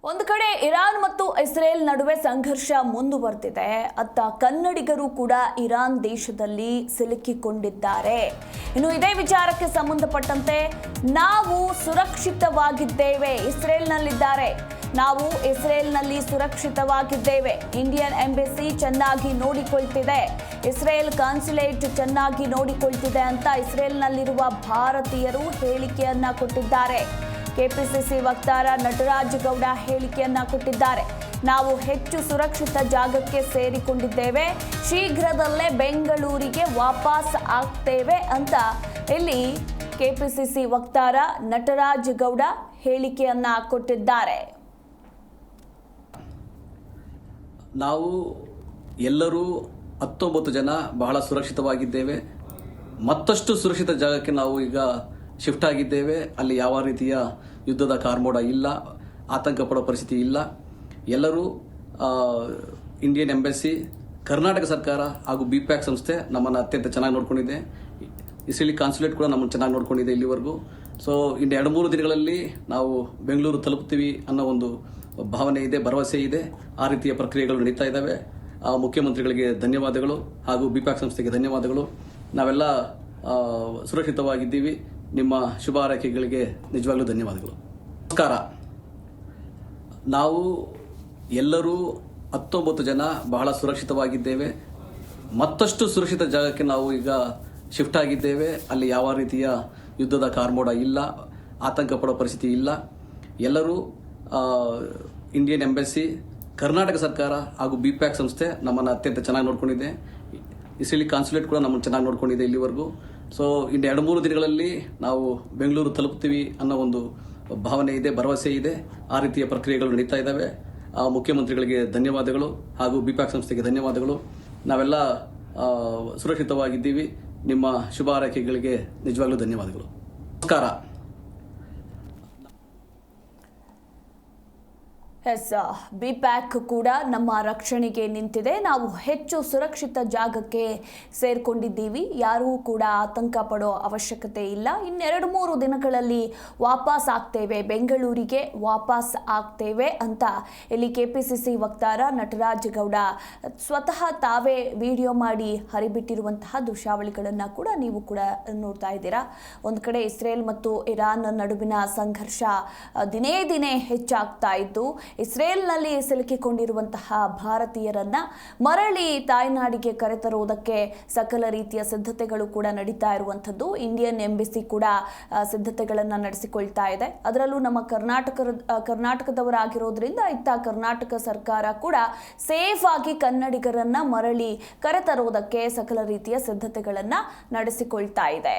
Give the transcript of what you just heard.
ಒಂದು ಕಡೆ ಇರಾನ್ ಮತ್ತು ಇಸ್ರೇಲ್ ನಡುವೆ ಸಂಘರ್ಷ ಮುಂದುವರೆದಿದೆ. ಅತ್ತ ಕನ್ನಡಿಗರು ಕೂಡ ಇರಾನ್ ದೇಶದಲ್ಲಿ ಸಿಲುಕಿಕೊಂಡಿದ್ದಾರೆ. ಇನ್ನು ಇದೇ ವಿಚಾರಕ್ಕೆ ಸಂಬಂಧಪಟ್ಟಂತೆ ನಾವು ಸುರಕ್ಷಿತವಾಗಿದ್ದೇವೆ, ಇಸ್ರೇಲ್ನಲ್ಲಿದ್ದಾರೆ, ನಾವು ಇಸ್ರೇಲ್ನಲ್ಲಿ ಸುರಕ್ಷಿತವಾಗಿದ್ದೇವೆ, ಇಂಡಿಯನ್ ಎಂಬಸಿ ಚೆನ್ನಾಗಿ ನೋಡಿಕೊಳ್ತಿದೆ, ಇಸ್ರೇಲ್ ಕಾನ್ಸುಲೇಟ್ ಚೆನ್ನಾಗಿ ನೋಡಿಕೊಳ್ತಿದೆ ಅಂತ ಇಸ್ರೇಲ್ನಲ್ಲಿರುವ ಭಾರತೀಯರು ಹೇಳಿಕೆಯನ್ನ ಕೊಟ್ಟಿದ್ದಾರೆ. ಕೆಪಿಸಿಸಿ ವಕ್ತಾರ ನಟರಾಜ್ ಗೌಡ ಹೇಳಿಕೆಯನ್ನ ಕೊಟ್ಟಿದ್ದಾರೆ. ನಾವು ಹೆಚ್ಚು ಸುರಕ್ಷಿತ ಜಾಗಕ್ಕೆ ಸೇರಿಕೊಂಡಿದ್ದೇವೆ, ಶೀಘ್ರದಲ್ಲೇ ಬೆಂಗಳೂರಿಗೆ ವಾಪಸ್ ಆಗ್ತೇವೆ ಅಂತ ಇಲ್ಲಿ ಕೆಪಿಸಿಸಿ ವಕ್ತಾರ ನಟರಾಜ್ ಗೌಡ ಹೇಳಿಕೆಯನ್ನ ಕೊಟ್ಟಿದ್ದಾರೆ. ನಾವು ಎಲ್ಲರೂ 19 ಜನ ಬಹಳ ಸುರಕ್ಷಿತವಾಗಿದ್ದೇವೆ. ಮತ್ತಷ್ಟು ಸುರಕ್ಷಿತ ಜಾಗಕ್ಕೆ ನಾವು ಈಗ ಶಿಫ್ಟ್ ಆಗಿದ್ದೇವೆ. ಅಲ್ಲಿ ಯಾವ ರೀತಿಯ ಯುದ್ಧದ ಕಾರ್ಮೋಡ ಇಲ್ಲ, ಆತಂಕ ಪಡೋ ಪರಿಸ್ಥಿತಿ ಇಲ್ಲ. ಎಲ್ಲರೂ ಇಂಡಿಯನ್ ಎಂಬಸಿ, ಕರ್ನಾಟಕ ಸರ್ಕಾರ ಹಾಗೂ ಬಿಪ್ಯಾಕ್ ಸಂಸ್ಥೆ ನಮ್ಮನ್ನು ಅತ್ಯಂತ ಚೆನ್ನಾಗಿ ನೋಡ್ಕೊಂಡಿದೆ. ಇಸ್ರೇಲಿ ಕಾನ್ಸುಲೇಟ್ ಕೂಡ ನಮ್ಮನ್ನು ಚೆನ್ನಾಗಿ ನೋಡ್ಕೊಂಡಿದೆ ಇಲ್ಲಿವರೆಗೂ. ಸೊ ಇನ್ನು 2-3 ದಿನಗಳಲ್ಲಿ ನಾವು ಬೆಂಗಳೂರು ತಲುಪ್ತೀವಿ ಅನ್ನೋ ಒಂದು ಭಾವನೆ ಇದೆ, ಭರವಸೆ ಇದೆ. ಆ ರೀತಿಯ ಪ್ರಕ್ರಿಯೆಗಳು ನಡೀತಾ ಇದ್ದಾವೆ. ಮುಖ್ಯಮಂತ್ರಿಗಳಿಗೆ ಧನ್ಯವಾದಗಳು ಹಾಗೂ ಬಿಪ್ಯಾಕ್ ಸಂಸ್ಥೆಗೆ ಧನ್ಯವಾದಗಳು. ನಾವೆಲ್ಲ ಸುರಕ್ಷಿತವಾಗಿದ್ದೀವಿ. ನಿಮ್ಮ ಶುಭ ಹಾರೈಕೆಗಳಿಗೆ ನಿಜವಾಗ್ಲೂ ಧನ್ಯವಾದಗಳು. ನಮಸ್ಕಾರ. ನಾವು ಎಲ್ಲರೂ 19 ಜನ ಬಹಳ ಸುರಕ್ಷಿತವಾಗಿದ್ದೇವೆ. ಮತ್ತಷ್ಟು ಸುರಕ್ಷಿತ ಜಾಗಕ್ಕೆ ನಾವು ಈಗ ಶಿಫ್ಟ್ ಆಗಿದ್ದೇವೆ. ಅಲ್ಲಿ ಯಾವ ರೀತಿಯ ಯುದ್ಧದ ಕಾರ್ಮೋಡ ಇಲ್ಲ, ಆತಂಕ ಪಡೋ ಪರಿಸ್ಥಿತಿ ಇಲ್ಲ. ಎಲ್ಲರೂ ಇಂಡಿಯನ್ ಎಂಬಸಿ, ಕರ್ನಾಟಕ ಸರ್ಕಾರ ಹಾಗೂ ಬಿಪ್ಯಾಕ್ ಸಂಸ್ಥೆ ನಮ್ಮನ್ನು ಅತ್ಯಂತ ಚೆನ್ನಾಗಿ ನೋಡ್ಕೊಂಡಿದೆ. ಇಸ್ರೇಲಿ ಕಾನ್ಸುಲೇಟ್ ಕೂಡ ನಮ್ಮನ್ನು ಚೆನ್ನಾಗಿ ನೋಡ್ಕೊಂಡಿದೆ ಇಲ್ಲಿವರೆಗೂ. ಸೊ ಇನ್ನು 2-3 ದಿನಗಳಲ್ಲಿ ನಾವು ಬೆಂಗಳೂರು ತಲುಪ್ತೀವಿ ಅನ್ನೋ ಒಂದು ಭಾವನೆ ಇದೆ, ಭರವಸೆ ಇದೆ. ಆ ರೀತಿಯ ಪ್ರಕ್ರಿಯೆಗಳು ನಡೀತಾ ಇದ್ದಾವೆ. ಮುಖ್ಯಮಂತ್ರಿಗಳಿಗೆ ಧನ್ಯವಾದಗಳು ಹಾಗೂ ಬಿಪ್ಯಾಕ್ ಸಂಸ್ಥೆಗೆ ಧನ್ಯವಾದಗಳು. ನಾವೆಲ್ಲ ಸುರಕ್ಷಿತವಾಗಿದ್ದೀವಿ. ನಿಮ್ಮ ಶುಭ ಹಾರೈಕೆಗಳಿಗೆ ನಿಜವಾಗ್ಲೂ ಧನ್ಯವಾದಗಳು. ನಮಸ್ಕಾರ. ಬಿಪ್ಯಾಕ್ ಕೂಡ ನಮ್ಮ ರಕ್ಷಣೆಗೆ ನಿಂತಿದೆ. ನಾವು ಹೆಚ್ಚು ಸುರಕ್ಷಿತ ಜಾಗಕ್ಕೆ ಸೇರ್ಕೊಂಡಿದ್ದೀವಿ, ಯಾರೂ ಕೂಡ ಆತಂಕ ಪಡೋ ಅವಶ್ಯಕತೆ ಇಲ್ಲ. ಇನ್ನು 2-3 ದಿನಗಳಲ್ಲಿ ವಾಪಸ್ ಆಗ್ತೇವೆ, ಬೆಂಗಳೂರಿಗೆ ವಾಪಸ್ ಆಗ್ತೇವೆ ಅಂತ ಇಲ್ಲಿ ಕೆಪಿಸಿಸಿ ವಕ್ತಾರ ನಟರಾಜ್ ಗೌಡ ಸ್ವತಃ ತಾವೇ ವಿಡಿಯೋ ಮಾಡಿ ಹರಿಬಿಟ್ಟಿರುವಂತಹ ದೃಶ್ಯಾವಳಿಗಳನ್ನು ಕೂಡ ನೀವು ಕೂಡ ನೋಡ್ತಾ ಇದ್ದೀರಾ. ಒಂದು ಕಡೆ ಇಸ್ರೇಲ್ ಮತ್ತು ಇರಾನ್ ನಡುವಿನ ಸಂಘರ್ಷ ದಿನೇ ದಿನೇ ಹೆಚ್ಚಾಗ್ತಾ ಇದ್ದು, ಇಸ್ರೇಲ್ನಲ್ಲಿ ಸಿಲುಕಿಕೊಂಡಿರುವಂತಹ ಭಾರತೀಯರನ್ನ ಮರಳಿ ತಾಯ್ನಾಡಿಗೆ ಕರೆತರುವುದಕ್ಕೆ ಸಕಲ ರೀತಿಯ ಸಿದ್ಧತೆಗಳು ಕೂಡ ನಡೀತಾ ಇರುವಂಥದ್ದು. ಇಂಡಿಯನ್ ಎಂಬಸಿ ಕೂಡ ಸಿದ್ಧತೆಗಳನ್ನು ನಡೆಸಿಕೊಳ್ತಾ ಇದೆ. ಅದರಲ್ಲೂ ನಮ್ಮ ಕರ್ನಾಟಕದವರಾಗಿರೋದ್ರಿಂದ ಇತ್ತ ಕರ್ನಾಟಕ ಸರ್ಕಾರ ಕೂಡ ಸೇಫ್ ಆಗಿ ಕನ್ನಡಿಗರನ್ನ ಮರಳಿ ಕರೆತರುವುದಕ್ಕೆ ಸಕಲ ರೀತಿಯ ಸಿದ್ಧತೆಗಳನ್ನು ನಡೆಸಿಕೊಳ್ತಾ ಇದೆ.